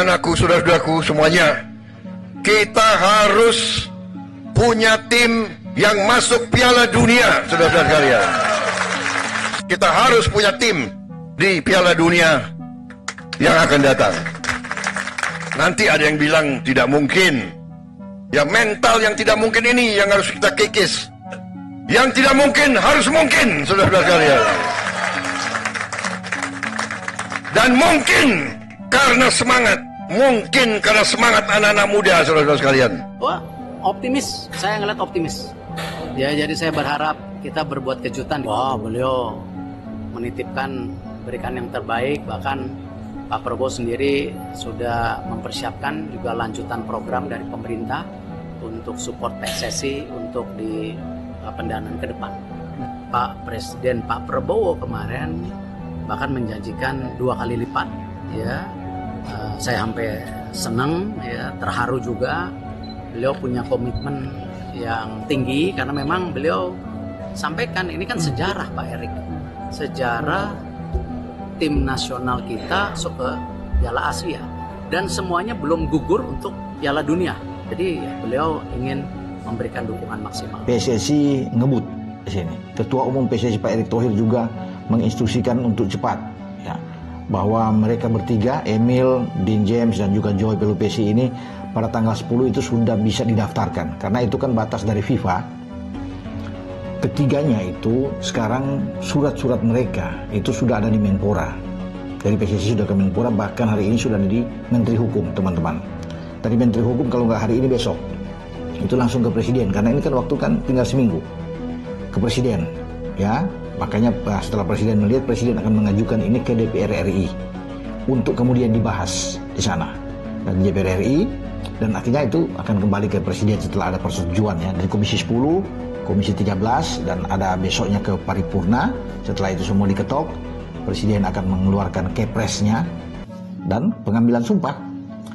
anak-anakku, saudara-saudaraku semuanya, kita harus punya tim yang masuk Piala Dunia, saudara-saudara sekalian. Kita harus punya tim di Piala Dunia yang akan datang. Nanti ada yang bilang tidak mungkin. Ya, mental yang tidak mungkin ini yang harus kita kikis. Yang tidak mungkin harus mungkin, saudara-saudara sekalian. Dan mungkin karena semangat. Mungkin karena semangat anak-anak muda, saudara-saudara sekalian. Wah, optimis. Saya ngeliat optimis. Ya, jadi saya berharap kita berbuat kejutan. Wah, beliau menitipkan, berikan yang terbaik. Bahkan Pak Prabowo sendiri sudah mempersiapkan juga lanjutan program dari pemerintah untuk support PSSI untuk di pendanaan ke depan. Pak Presiden Pak Prabowo kemarin bahkan menjanjikan 2 kali lipat. Ya, saya sampai senang, ya, terharu juga. Beliau punya komitmen yang tinggi karena memang beliau sampaikan ini kan sejarah, Pak Erik. Sejarah tim nasional kita masuk ke Piala Asia dan semuanya belum gugur untuk Piala Dunia. Jadi beliau ingin memberikan dukungan maksimal. PSSI ngebut di sini. Ketua Umum PSSI Pak Erick Thohir juga menginstruksikan untuk cepat, ya, bahwa mereka bertiga, Emil, Dean James dan juga Joy Pelupesi ini pada tanggal 10 itu sudah bisa didaftarkan karena itu kan batas dari FIFA. Ketiganya itu sekarang surat-surat mereka itu sudah ada di Menpora. Dari PSSI sudah ke Menpora, bahkan hari ini sudah di Menteri Hukum, teman-teman. Dari Menteri Hukum kalau nggak hari ini besok, itu langsung ke Presiden. Karena ini kan waktu kan tinggal seminggu. Ke Presiden, ya. Makanya setelah Presiden melihat, Presiden akan mengajukan ini ke DPR RI. Untuk kemudian dibahas di sana. Dan di DPR RI, dan akhirnya itu akan kembali ke Presiden setelah ada persetujuan, ya. Dari Komisi 10, Komisi 13 dan ada besoknya ke paripurna. Setelah itu semua diketok, Presiden akan mengeluarkan kepresnya dan pengambilan sumpah.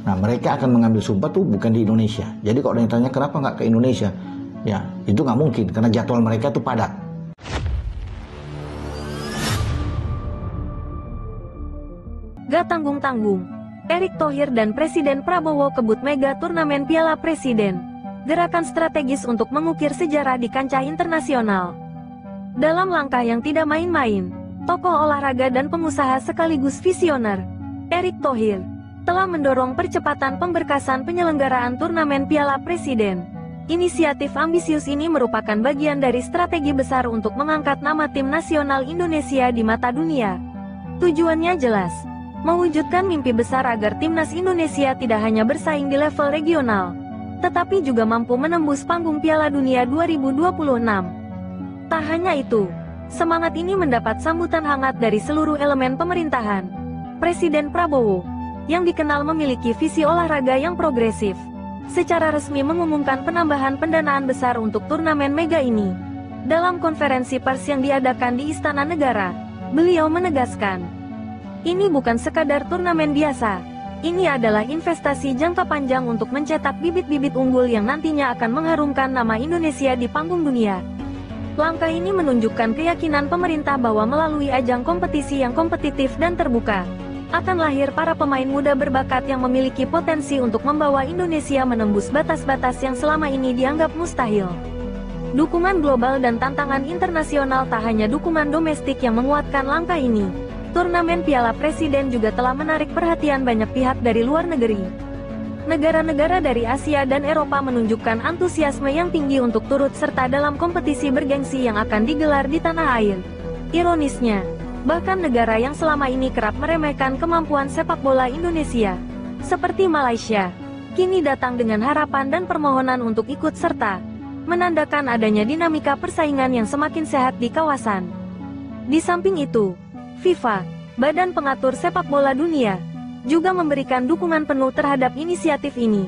Nah, mereka akan mengambil sumpah tuh bukan di Indonesia. Jadi kalau ada yang tanya kenapa nggak ke Indonesia, ya itu nggak mungkin karena jadwal mereka tuh padat. Gak tanggung-tanggung, Erick Thohir dan Presiden Prabowo kebut mega turnamen Piala Presiden. Gerakan strategis untuk mengukir sejarah di kancah internasional. Dalam langkah yang tidak main-main, tokoh olahraga dan pengusaha sekaligus visioner, Erick Thohir, telah mendorong percepatan pemberkasan penyelenggaraan turnamen Piala Presiden. Inisiatif ambisius ini merupakan bagian dari strategi besar untuk mengangkat nama tim nasional Indonesia di mata dunia. Tujuannya jelas, mewujudkan mimpi besar agar timnas Indonesia tidak hanya bersaing di level regional, tetapi juga mampu menembus panggung Piala Dunia 2026. Tak hanya itu, semangat ini mendapat sambutan hangat dari seluruh elemen pemerintahan. Presiden Prabowo, yang dikenal memiliki visi olahraga yang progresif, secara resmi mengumumkan penambahan pendanaan besar untuk turnamen mega ini. Dalam konferensi pers yang diadakan di Istana Negara, beliau menegaskan, ini bukan sekadar turnamen biasa. Ini adalah investasi jangka panjang untuk mencetak bibit-bibit unggul yang nantinya akan mengharumkan nama Indonesia di panggung dunia. Langkah ini menunjukkan keyakinan pemerintah bahwa melalui ajang kompetisi yang kompetitif dan terbuka, akan lahir para pemain muda berbakat yang memiliki potensi untuk membawa Indonesia menembus batas-batas yang selama ini dianggap mustahil. Dukungan global dan tantangan internasional tak hanya dukungan domestik yang menguatkan langkah ini. Turnamen Piala Presiden juga telah menarik perhatian banyak pihak dari luar negeri. Negara-negara dari Asia dan Eropa menunjukkan antusiasme yang tinggi untuk turut serta dalam kompetisi bergengsi yang akan digelar di tanah air. Ironisnya, bahkan negara yang selama ini kerap meremehkan kemampuan sepak bola Indonesia, seperti Malaysia, kini datang dengan harapan dan permohonan untuk ikut serta, menandakan adanya dinamika persaingan yang semakin sehat di kawasan. Di samping itu, FIFA, Badan Pengatur Sepak Bola Dunia, juga memberikan dukungan penuh terhadap inisiatif ini.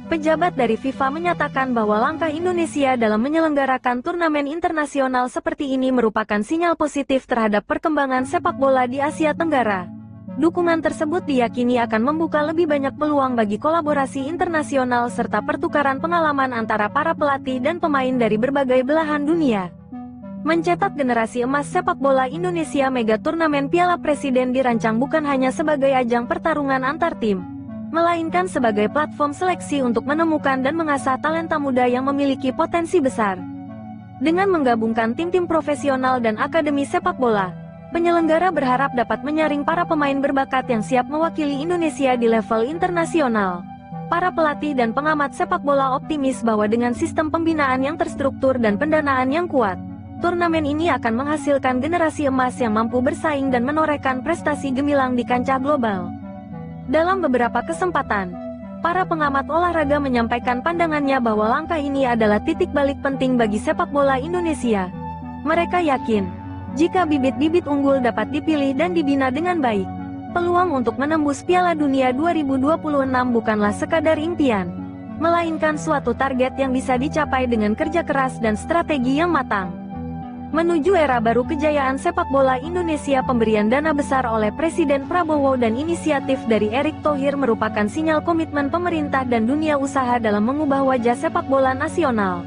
Pejabat dari FIFA menyatakan bahwa langkah Indonesia dalam menyelenggarakan turnamen internasional seperti ini merupakan sinyal positif terhadap perkembangan sepak bola di Asia Tenggara. Dukungan tersebut diyakini akan membuka lebih banyak peluang bagi kolaborasi internasional serta pertukaran pengalaman antara para pelatih dan pemain dari berbagai belahan dunia. Mencetak generasi emas sepak bola Indonesia, mega turnamen Piala Presiden dirancang bukan hanya sebagai ajang pertarungan antar tim, melainkan sebagai platform seleksi untuk menemukan dan mengasah talenta muda yang memiliki potensi besar. Dengan menggabungkan tim-tim profesional dan akademi sepak bola, penyelenggara berharap dapat menyaring para pemain berbakat yang siap mewakili Indonesia di level internasional. Para pelatih dan pengamat sepak bola optimis bahwa dengan sistem pembinaan yang terstruktur dan pendanaan yang kuat, turnamen ini akan menghasilkan generasi emas yang mampu bersaing dan menorehkan prestasi gemilang di kancah global. Dalam beberapa kesempatan, para pengamat olahraga menyampaikan pandangannya bahwa langkah ini adalah titik balik penting bagi sepak bola Indonesia. Mereka yakin, jika bibit-bibit unggul dapat dipilih dan dibina dengan baik, peluang untuk menembus Piala Dunia 2026 bukanlah sekadar impian, melainkan suatu target yang bisa dicapai dengan kerja keras dan strategi yang matang. Menuju era baru kejayaan sepak bola Indonesia, pemberian dana besar oleh Presiden Prabowo dan inisiatif dari Erick Thohir merupakan sinyal komitmen pemerintah dan dunia usaha dalam mengubah wajah sepak bola nasional.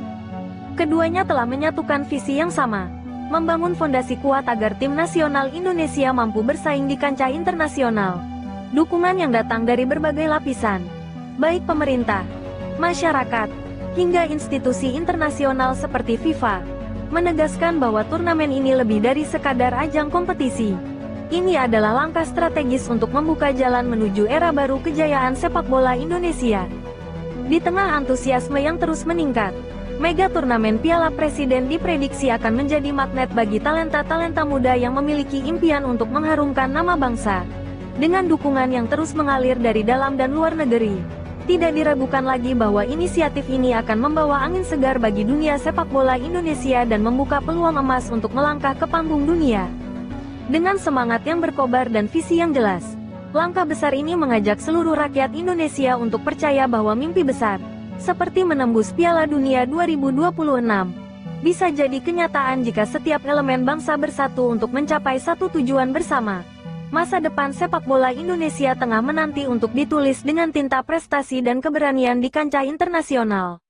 Keduanya telah menyatukan visi yang sama, membangun fondasi kuat agar tim nasional Indonesia mampu bersaing di kancah internasional. Dukungan yang datang dari berbagai lapisan, baik pemerintah, masyarakat, hingga institusi internasional seperti FIFA, menegaskan bahwa turnamen ini lebih dari sekadar ajang kompetisi. Ini adalah langkah strategis untuk membuka jalan menuju era baru kejayaan sepak bola Indonesia. Di tengah antusiasme yang terus meningkat, mega turnamen Piala Presiden diprediksi akan menjadi magnet bagi talenta-talenta muda yang memiliki impian untuk mengharumkan nama bangsa. Dengan dukungan yang terus mengalir dari dalam dan luar negeri, tidak diragukan lagi bahwa inisiatif ini akan membawa angin segar bagi dunia sepak bola Indonesia dan membuka peluang emas untuk melangkah ke panggung dunia. Dengan semangat yang berkobar dan visi yang jelas, langkah besar ini mengajak seluruh rakyat Indonesia untuk percaya bahwa mimpi besar, seperti menembus Piala Dunia 2026, bisa jadi kenyataan jika setiap elemen bangsa bersatu untuk mencapai satu tujuan bersama. Masa depan sepak bola Indonesia tengah menanti untuk ditulis dengan tinta prestasi dan keberanian di kancah internasional.